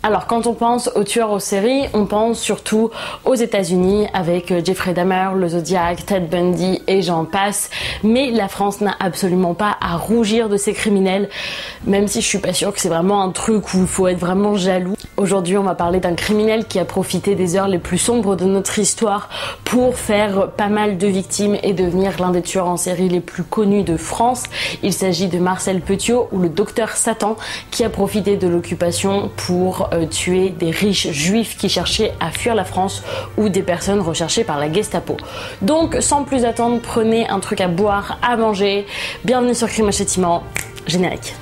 Alors quand on pense aux tueurs en série, on pense surtout aux États-Unis avec Jeffrey Dahmer, le Zodiac, Ted Bundy et j'en passe. Mais la France n'a absolument pas à rougir de ces criminels, même si je suis pas sûre que c'est vraiment un truc où il faut être vraiment jaloux. Aujourd'hui, on va parler d'un criminel qui a profité des heures les plus sombres de notre histoire pour faire pas mal de victimes et devenir l'un des tueurs en série les plus connus de France. Il s'agit de Marcel Petiot ou le docteur Satan qui a profité de l'occupation pour tuer des riches juifs qui cherchaient à fuir la France ou des personnes recherchées par la Gestapo. Donc sans plus attendre, prenez un truc à boire, à manger. Bienvenue sur Crime et Châtiment, générique.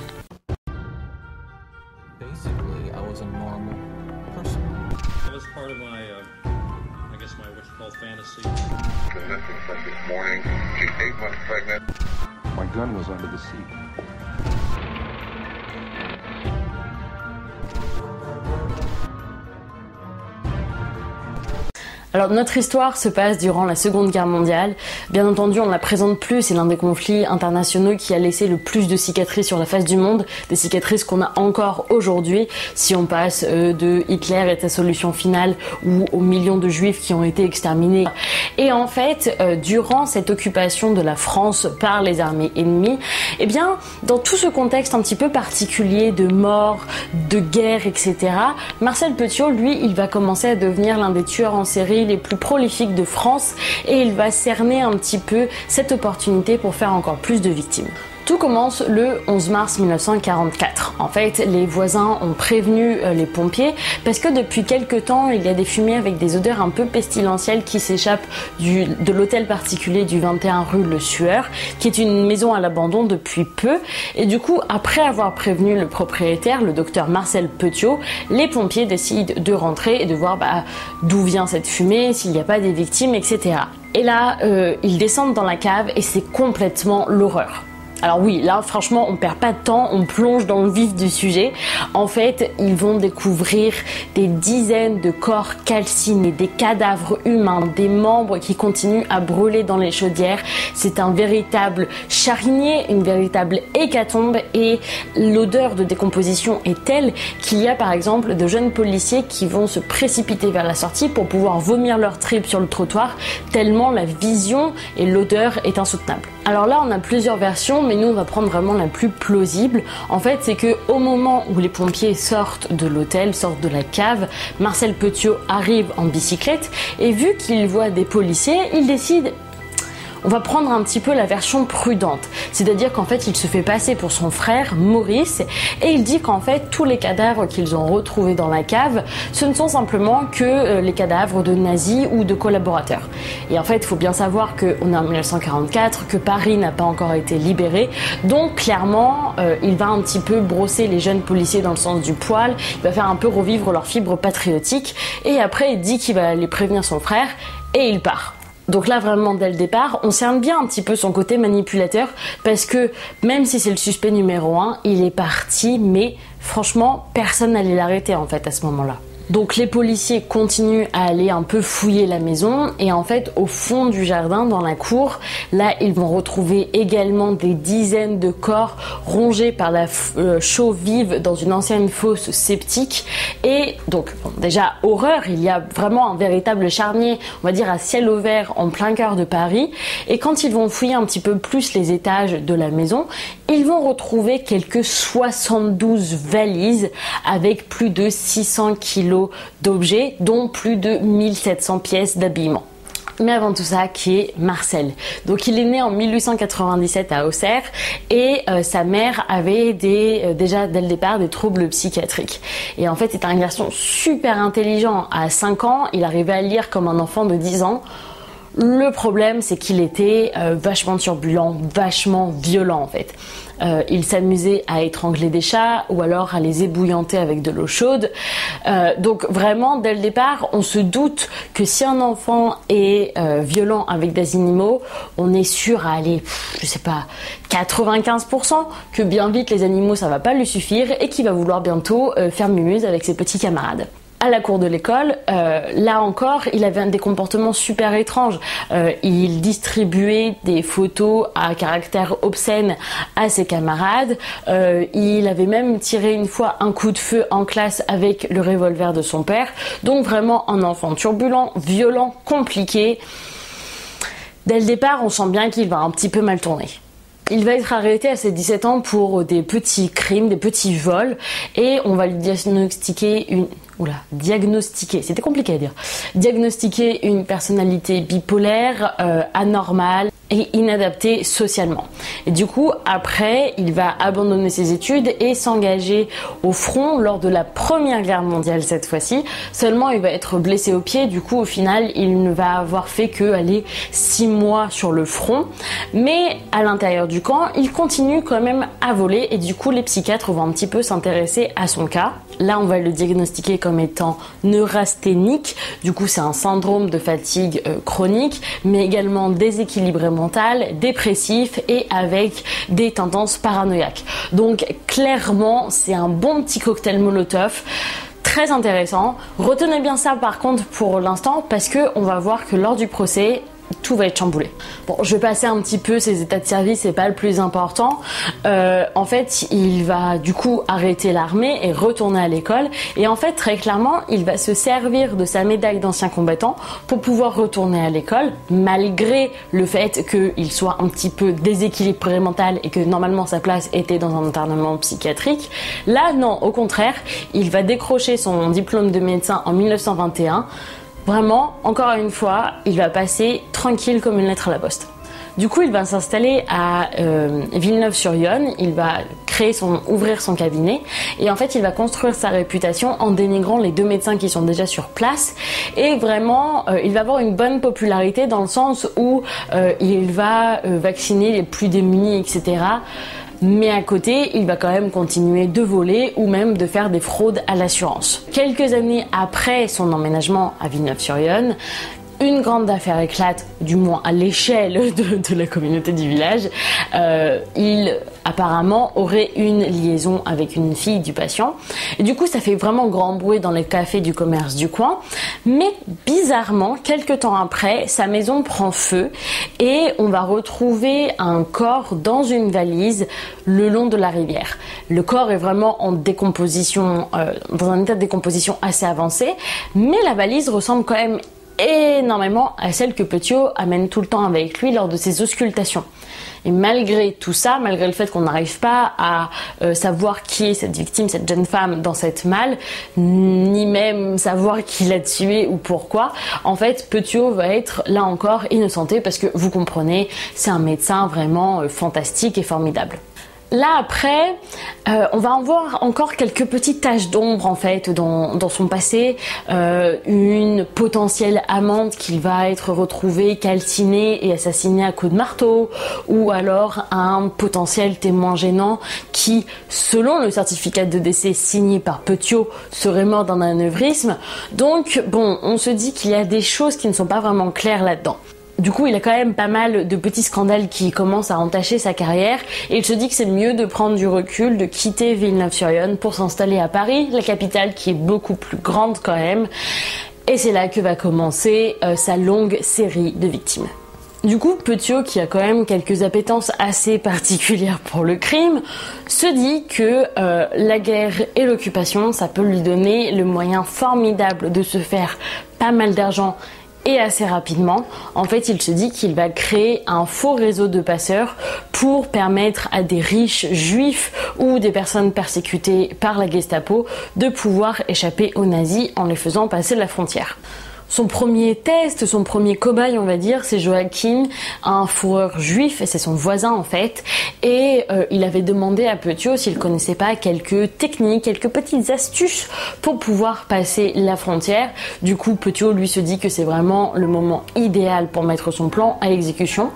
My gun was under the seat. Alors notre histoire se passe durant la Seconde Guerre mondiale. Bien entendu, on ne la présente plus, c'est l'un des conflits internationaux qui a laissé le plus de cicatrices sur la face du monde, des cicatrices qu'on a encore aujourd'hui, si on passe de Hitler et sa solution finale ou aux millions de juifs qui ont été exterminés. Et en fait, durant cette occupation de la France par les armées ennemies, eh bien, dans tout ce contexte un petit peu particulier de mort, de guerre, etc., Marcel Petiot, lui, il va commencer à devenir l'un des tueurs en série les plus prolifiques de France et il va cerner un petit peu cette opportunité pour faire encore plus de victimes. Tout commence le 11 mars 1944. En fait, les voisins ont prévenu les pompiers parce que depuis quelques temps, il y a des fumées avec des odeurs un peu pestilentielles qui s'échappent de l'hôtel particulier du 21 rue Le Sueur, qui est une maison à l'abandon depuis peu. Et du coup, après avoir prévenu le propriétaire, le docteur Marcel Petiot, les pompiers décident de rentrer et de voir d'où vient cette fumée, s'il n'y a pas des victimes, etc. Et là, ils descendent dans la cave et c'est complètement l'horreur. Alors oui, là franchement on perd pas de temps, on plonge dans le vif du sujet. En fait, ils vont découvrir des dizaines de corps calcinés, des cadavres humains, des membres qui continuent à brûler dans les chaudières. C'est un véritable charnier, une véritable hécatombe et l'odeur de décomposition est telle qu'il y a par exemple de jeunes policiers qui vont se précipiter vers la sortie pour pouvoir vomir leurs tripes sur le trottoir tellement la vision et l'odeur est insoutenable. Alors là on a plusieurs versions, mais nous on va prendre vraiment la plus plausible. En fait, c'est que au moment où les pompiers sortent de l'hôtel, sortent de la cave, Marcel Petiot arrive en bicyclette et vu qu'il voit des policiers, il décide on va prendre un petit peu la version prudente. C'est-à-dire qu'en fait, il se fait passer pour son frère, Maurice, et il dit qu'en fait, tous les cadavres qu'ils ont retrouvés dans la cave, ce ne sont simplement que les cadavres de nazis ou de collaborateurs. Et en fait, il faut bien savoir qu'on est en 1944, que Paris n'a pas encore été libéré, donc clairement, il va un petit peu brosser les jeunes policiers dans le sens du poil, il va faire un peu revivre leur fibre patriotique, et après, il dit qu'il va aller prévenir son frère, et il part. Donc là vraiment dès le départ, on cerne bien un petit peu son côté manipulateur parce que même si c'est le suspect numéro 1, il est parti mais franchement personne n'allait l'arrêter en fait à ce moment-là. Donc les policiers continuent à aller un peu fouiller la maison et en fait au fond du jardin dans la cour, là ils vont retrouver également des dizaines de corps rongés par la chaux vive dans une ancienne fosse septique et donc bon, déjà horreur, il y a vraiment un véritable charnier, on va dire à ciel ouvert en plein cœur de Paris et quand ils vont fouiller un petit peu plus les étages de la maison, ils vont retrouver quelques 72 valises avec plus de 600 kilos d'objets, dont plus de 1700 pièces d'habillement. Mais avant tout ça, qui est Marcel. Donc il est né en 1897 à Auxerre et sa mère avait déjà dès le départ des troubles psychiatriques. Et en fait, c'est un garçon super intelligent. À 5 ans, il arrivait à lire comme un enfant de 10 ans. Le problème, c'est qu'il était vachement turbulent, vachement violent en fait. Il s'amusait à étrangler des chats ou alors à les ébouillanter avec de l'eau chaude. Donc vraiment, dès le départ, on se doute que si un enfant est violent avec des animaux, on est sûr à aller, 95%, que bien vite les animaux ça va pas lui suffire et qu'il va vouloir bientôt faire mumuse avec ses petits camarades. À la cour de l'école, là encore, il avait des comportements super étranges. Il distribuait des photos à caractère obscène à ses camarades. Il avait même tiré une fois un coup de feu en classe avec le revolver de son père. Donc vraiment un enfant turbulent, violent, compliqué. Dès le départ, on sent bien qu'il va un petit peu mal tourner. Il va être arrêté à ses 17 ans pour des petits crimes, des petits vols, et on va lui diagnostiquer c'était compliqué à dire. Diagnostiquer une personnalité bipolaire, anormale et inadaptée socialement. Et du coup, après, il va abandonner ses études et s'engager au front lors de la Première Guerre mondiale cette fois-ci. Seulement, il va être blessé au pied. Du coup, au final, il ne va avoir fait que 6 mois sur le front. Mais à l'intérieur du camp, il continue quand même à voler et du coup, les psychiatres vont un petit peu s'intéresser à son cas. Là, on va le diagnostiquer comme étant neurasthénique. Du coup, c'est un syndrome de fatigue chronique, mais également déséquilibré mental, dépressif et avec des tendances paranoïaques. Donc, clairement, c'est un bon petit cocktail Molotov. Très intéressant. Retenez bien ça par contre pour l'instant parce que on va voir que lors du procès, tout va être chamboulé. Bon, je vais passer un petit peu ses états de service, c'est pas le plus important. En fait, il va du coup arrêter l'armée et retourner à l'école. Et en fait, très clairement, il va se servir de sa médaille d'ancien combattant pour pouvoir retourner à l'école, malgré le fait qu'il soit un petit peu déséquilibré mental et que normalement sa place était dans un internement psychiatrique. Là, non, au contraire, il va décrocher son diplôme de médecin en 1921. Vraiment, encore une fois, il va passer tranquille comme une lettre à la poste. Du coup, il va s'installer à Villeneuve-sur-Yonne, il va ouvrir son cabinet et en fait, il va construire sa réputation en dénigrant les 2 médecins qui sont déjà sur place et vraiment, il va avoir une bonne popularité dans le sens où il va vacciner les plus démunis, etc. Mais à côté, il va quand même continuer de voler ou même de faire des fraudes à l'assurance. Quelques années après son emménagement à Villeneuve-sur-Yonne, une grande affaire éclate, du moins à l'échelle de la communauté du village. Il apparemment aurait une liaison avec une fille du patient. Et du coup, ça fait vraiment grand bruit dans les cafés du commerce du coin. Mais bizarrement, quelques temps après, sa maison prend feu et on va retrouver un corps dans une valise le long de la rivière. Le corps est vraiment en décomposition, dans un état de décomposition assez avancé, mais la valise ressemble quand même énormément à celle que Petiot amène tout le temps avec lui lors de ses auscultations. Et malgré tout ça, malgré le fait qu'on n'arrive pas à savoir qui est cette victime, cette jeune femme dans cette malle, ni même savoir qui l'a tuée ou pourquoi, en fait, Petiot va être là encore innocenté parce que vous comprenez, c'est un médecin vraiment fantastique et formidable. Là après, on va en voir encore quelques petites taches d'ombre en fait dans son passé. Une potentielle amante qui va être retrouvée calcinée et assassinée à coups de marteau, ou alors un potentiel témoin gênant qui, selon le certificat de décès signé par Petiot, serait mort d'un anévrisme. Donc bon, on se dit qu'il y a des choses qui ne sont pas vraiment claires là-dedans. Du coup, il a quand même pas mal de petits scandales qui commencent à entacher sa carrière et il se dit que c'est mieux de prendre du recul, de quitter Villeneuve-sur-Yonne pour s'installer à Paris, la capitale qui est beaucoup plus grande quand même. Et c'est là que va commencer sa longue série de victimes. Du coup, Petiot, qui a quand même quelques appétences assez particulières pour le crime, se dit que la guerre et l'occupation, ça peut lui donner le moyen formidable de se faire pas mal d'argent et assez rapidement. En fait, il se dit qu'il va créer un faux réseau de passeurs pour permettre à des riches juifs ou des personnes persécutées par la Gestapo de pouvoir échapper aux nazis en les faisant passer la frontière. Son premier test, son premier cobaye, on va dire, c'est Joachim, un fourreur juif, et c'est son voisin en fait. Et il avait demandé à Petiot s'il connaissait pas quelques techniques, quelques petites astuces pour pouvoir passer la frontière. Du coup, Petiot lui se dit que c'est vraiment le moment idéal pour mettre son plan à exécution.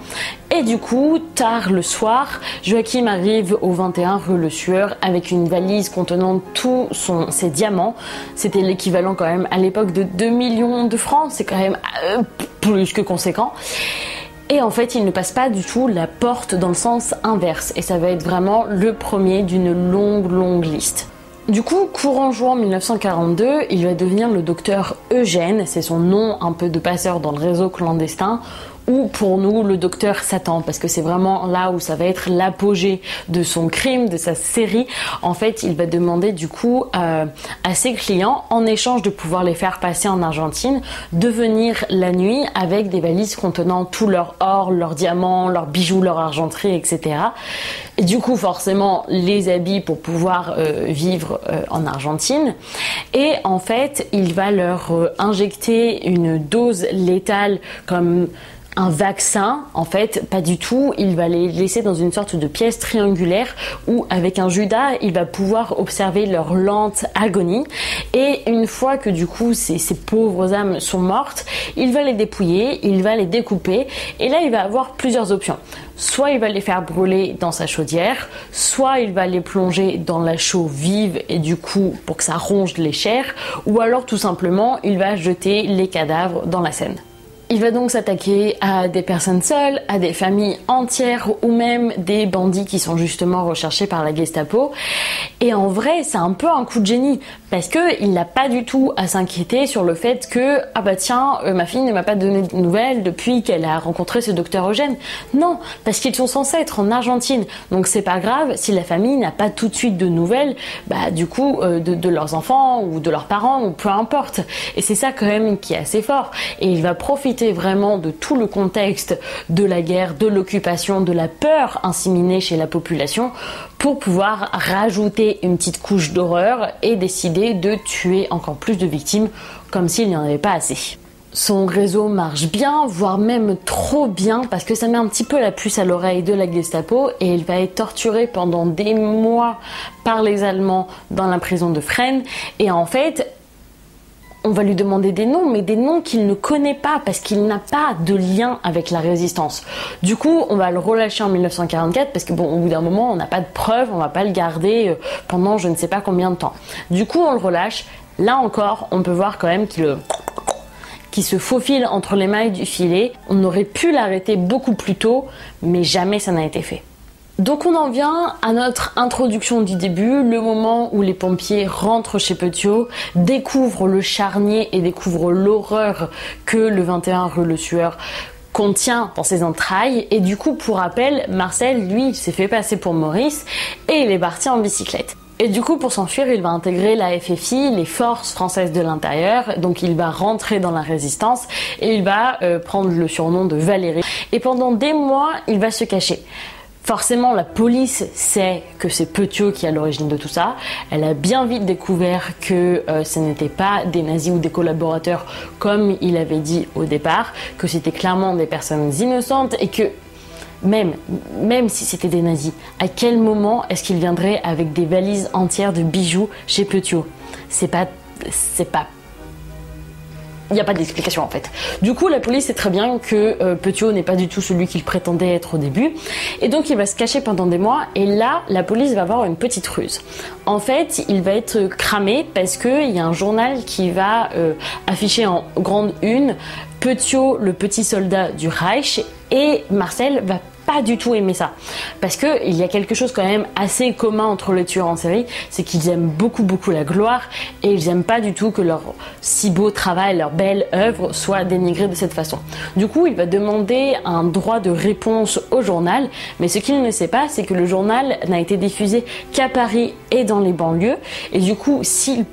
Et du coup, tard le soir, Joachim arrive au 21 rue Le Sueur avec une valise contenant tous ses diamants. C'était l'équivalent quand même à l'époque de 2 millions de francs, c'est quand même plus que conséquent. Et en fait, il ne passe pas du tout la porte dans le sens inverse. Et ça va être vraiment le premier d'une longue liste. Du coup, courant juin 1942, il va devenir le docteur Eugène, c'est son nom un peu de passeur dans le réseau clandestin, ou pour nous le docteur Satan, parce que c'est vraiment là où ça va être l'apogée de son crime, de sa série. En fait, il va demander du coup à ses clients, en échange de pouvoir les faire passer en Argentine, de venir la nuit avec des valises contenant tout leur or, leurs diamants, leurs bijoux, leur argenterie, etc. Et du coup, forcément, les habits pour pouvoir vivre en Argentine. Et en fait, il va leur injecter une dose létale comme un vaccin. En fait, pas du tout. Il va les laisser dans une sorte de pièce triangulaire où, avec un Judas, il va pouvoir observer leur lente agonie. Et une fois que du coup ces pauvres âmes sont mortes, il va les dépouiller, il va les découper. Et là, il va avoir plusieurs options. Soit il va les faire brûler dans sa chaudière, soit il va les plonger dans la chaux vive et du coup pour que ça ronge les chairs, ou alors tout simplement il va jeter les cadavres dans la Seine. Il va donc s'attaquer à des personnes seules, à des familles entières ou même des bandits qui sont justement recherchés par la Gestapo. Et en vrai, c'est un peu un coup de génie parce que il n'a pas du tout à s'inquiéter sur le fait que ah bah tiens, ma fille ne m'a pas donné de nouvelles depuis qu'elle a rencontré ce docteur Eugène. Non, parce qu'ils sont censés être en Argentine. Donc c'est pas grave si la famille n'a pas tout de suite de nouvelles, bah du coup de leurs enfants ou de leurs parents ou peu importe. Et c'est ça quand même qui est assez fort. Et il va profiter vraiment de tout le contexte de la guerre, de l'occupation, de la peur inséminée chez la population pour pouvoir rajouter une petite couche d'horreur et décider de tuer encore plus de victimes comme s'il n'y en avait pas assez. Son réseau marche bien, voire même trop bien, parce que ça met un petit peu la puce à l'oreille de la Gestapo et il va être torturé pendant des mois par les Allemands dans la prison de Fresnes. Et en fait, on va lui demander des noms, mais des noms qu'il ne connaît pas parce qu'il n'a pas de lien avec la résistance. Du coup, on va le relâcher en 1944 parce que bon, au bout d'un moment, on n'a pas de preuves, on va pas le garder pendant je ne sais pas combien de temps. Du coup, on le relâche. Là encore, on peut voir quand même qu'il se faufile entre les mailles du filet. On aurait pu l'arrêter beaucoup plus tôt, mais jamais ça n'a été fait. Donc on en vient à notre introduction du début, le moment où les pompiers rentrent chez Petiot, découvrent le charnier et découvrent l'horreur que le 21 rue Le Sueur contient dans ses entrailles. Et du coup, pour rappel, Marcel, lui, s'est fait passer pour Maurice et il est parti en bicyclette. Et du coup, pour s'enfuir, il va intégrer la FFI, les forces françaises de l'intérieur. Donc il va rentrer dans la résistance et il va prendre le surnom de Valérie. Et pendant des mois, il va se cacher. Forcément, la police sait que c'est Petiot qui est à l'origine de tout ça. Elle a bien vite découvert que ce n'était pas des nazis ou des collaborateurs comme il avait dit au départ, que c'était clairement des personnes innocentes et que même si c'était des nazis, à quel moment est-ce qu'ils viendraient avec des valises entières de bijoux chez Petiot ? Il n'y a pas d'explication en fait. Du coup, la police sait très bien que Petiot n'est pas du tout celui qu'il prétendait être au début. Et donc, il va se cacher pendant des mois. Et là, la police va avoir une petite ruse. En fait, il va être cramé parce qu'il y a un journal qui va afficher en grande une Petiot, le petit soldat du Reich. Et Marcel va pas du tout aimer ça parce que il y a quelque chose quand même assez commun entre les tueurs en série, c'est qu'ils aiment beaucoup la gloire et ils aiment pas du tout que leur si beau travail, leur belle œuvre soit dénigrée de cette façon. Du coup, il va demander un droit de réponse au journal, mais ce qu'il ne sait pas, c'est que le journal n'a été diffusé qu'à Paris et dans les banlieues et du coup, s'il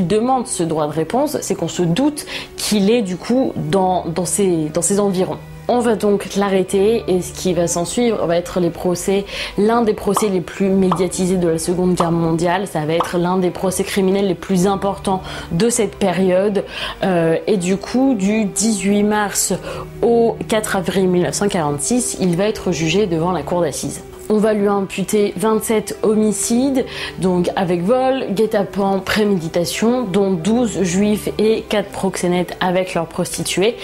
demande ce droit de réponse, c'est qu'on se doute qu'il est du coup dans ces environs. On va donc l'arrêter et ce qui va s'en suivre va être les procès, l'un des procès les plus médiatisés de la Seconde Guerre mondiale. Ça va être l'un des procès criminels les plus importants de cette période. Et du coup, du 18 mars au 4 avril 1946, il va être jugé devant la cour d'assises. On va lui imputer 27 homicides, donc avec vol, guet-apens, préméditation, dont 12 juifs et 4 proxénètes avec leurs prostituées.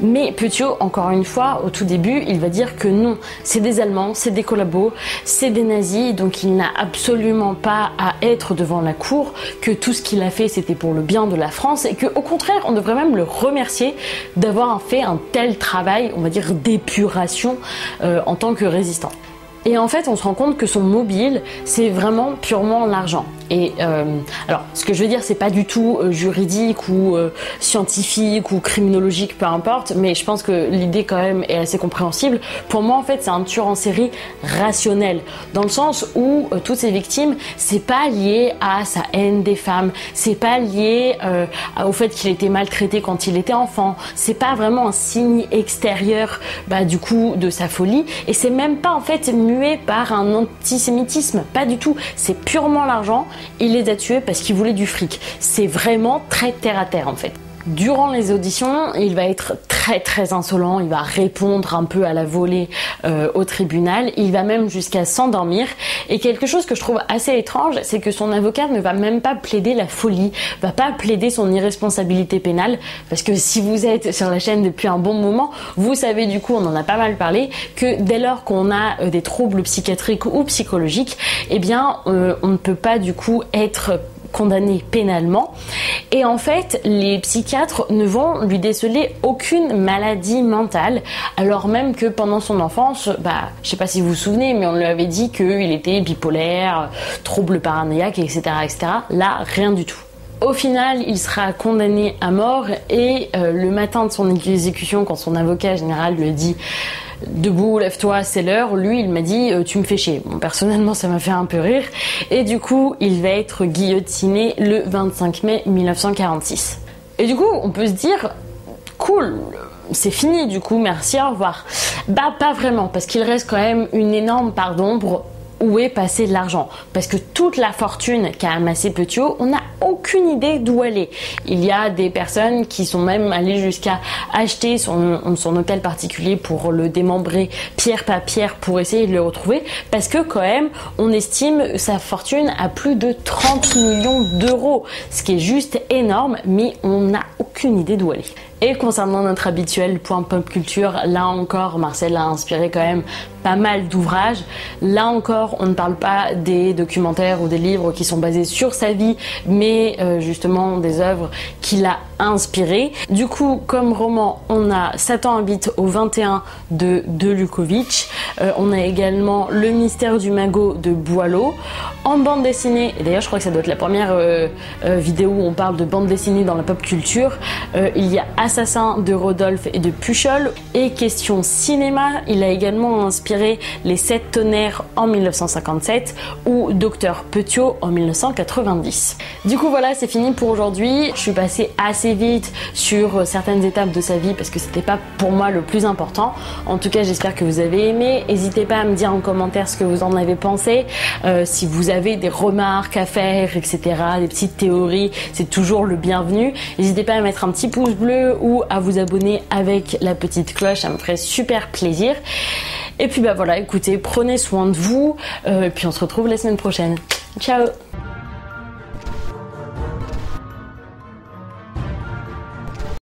Mais Petiot, encore une fois, au tout début, il va dire que non, c'est des Allemands, c'est des collabos, c'est des nazis, donc il n'a absolument pas à être devant la cour, que tout ce qu'il a fait c'était pour le bien de la France et que au contraire, on devrait même le remercier d'avoir fait un tel travail, on va dire d'épuration en tant que résistant. Et en fait, on se rend compte que son mobile, c'est vraiment purement l'argent. Et alors, ce que je veux dire, c'est pas du tout juridique ou scientifique ou criminologique, peu importe, mais je pense que l'idée quand même est assez compréhensible. Pour moi, en fait, c'est un tueur en série rationnel, dans le sens où toutes ces victimes, c'est pas lié à sa haine des femmes, c'est pas lié au fait qu'il était maltraité quand il était enfant, c'est pas vraiment un signe extérieur du coup de sa folie, et c'est même pas en fait mué par un antisémitisme, pas du tout, c'est purement l'argent. Il les a tués parce qu'il voulait du fric. C'est vraiment très terre à terre en fait. Durant les auditions, il va être très insolent, il va répondre un peu à la volée au tribunal, il va même jusqu'à s'endormir. Et quelque chose que je trouve assez étrange, c'est que son avocat ne va même pas plaider la folie, va pas plaider son irresponsabilité pénale, parce que si vous êtes sur la chaîne depuis un bon moment, vous savez, du coup, on en a pas mal parlé, que dès lors qu'on a des troubles psychiatriques ou psychologiques, eh bien on ne peut pas du coup être condamné pénalement, et en fait les psychiatres ne vont lui déceler aucune maladie mentale, alors même que pendant son enfance, je sais pas si vous vous souvenez, mais on lui avait dit qu'il était bipolaire, trouble paranoïaque, etc., etc. Là, rien du tout. Au final, il sera condamné à mort, et le matin de son exécution, quand son avocat général lui dit debout, lève-toi, c'est l'heure, lui il m'a dit tu me fais chier. Bon, personnellement ça m'a fait un peu rire, et du coup il va être guillotiné le 25 mai 1946. Et du coup on peut se dire cool, c'est fini du coup, merci, au revoir. Pas vraiment, parce qu'il reste quand même une énorme part d'ombre. Où est passé l'argent? Parce que toute la fortune qu'a amassé Petiot, on n'a aucune idée d'où elle est. Il y a des personnes qui sont même allées jusqu'à acheter son hôtel particulier pour le démembrer pierre par pierre pour essayer de le retrouver, parce que quand même on estime sa fortune à plus de 30 millions d'euros, ce qui est juste énorme, mais on n'a aucune idée d'où elle est. Et concernant notre habituel point pop culture, là encore Marcel a inspiré quand même pas mal d'ouvrages. Là encore, on ne parle pas des documentaires ou des livres qui sont basés sur sa vie, mais justement des œuvres qu'il a inspirées. Du coup, comme roman, on a Satan habite au 21 de Lukovic. On a également Le mystère du magot de Boileau. En bande dessinée, et d'ailleurs je crois que ça doit être la première vidéo où on parle de bande dessinée dans la pop culture, il y a Assassin de Rodolphe et de Puchol. Et question cinéma, il a également inspiré Les 7 tonnerres en 1957 ou Docteur Petiot en 1990. Du coup voilà, c'est fini pour aujourd'hui. Je suis passée assez vite sur certaines étapes de sa vie parce que c'était pas pour moi le plus important. En tout cas, j'espère que vous avez aimé. N'hésitez pas à me dire en commentaire ce que vous en avez pensé. Si vous avez des remarques à faire, etc., des petites théories, c'est toujours le bienvenu. N'hésitez pas à mettre un petit pouce bleu ou à vous abonner avec la petite cloche, ça me ferait super plaisir. Et puis voilà, écoutez, prenez soin de vous, et puis on se retrouve la semaine prochaine. Ciao!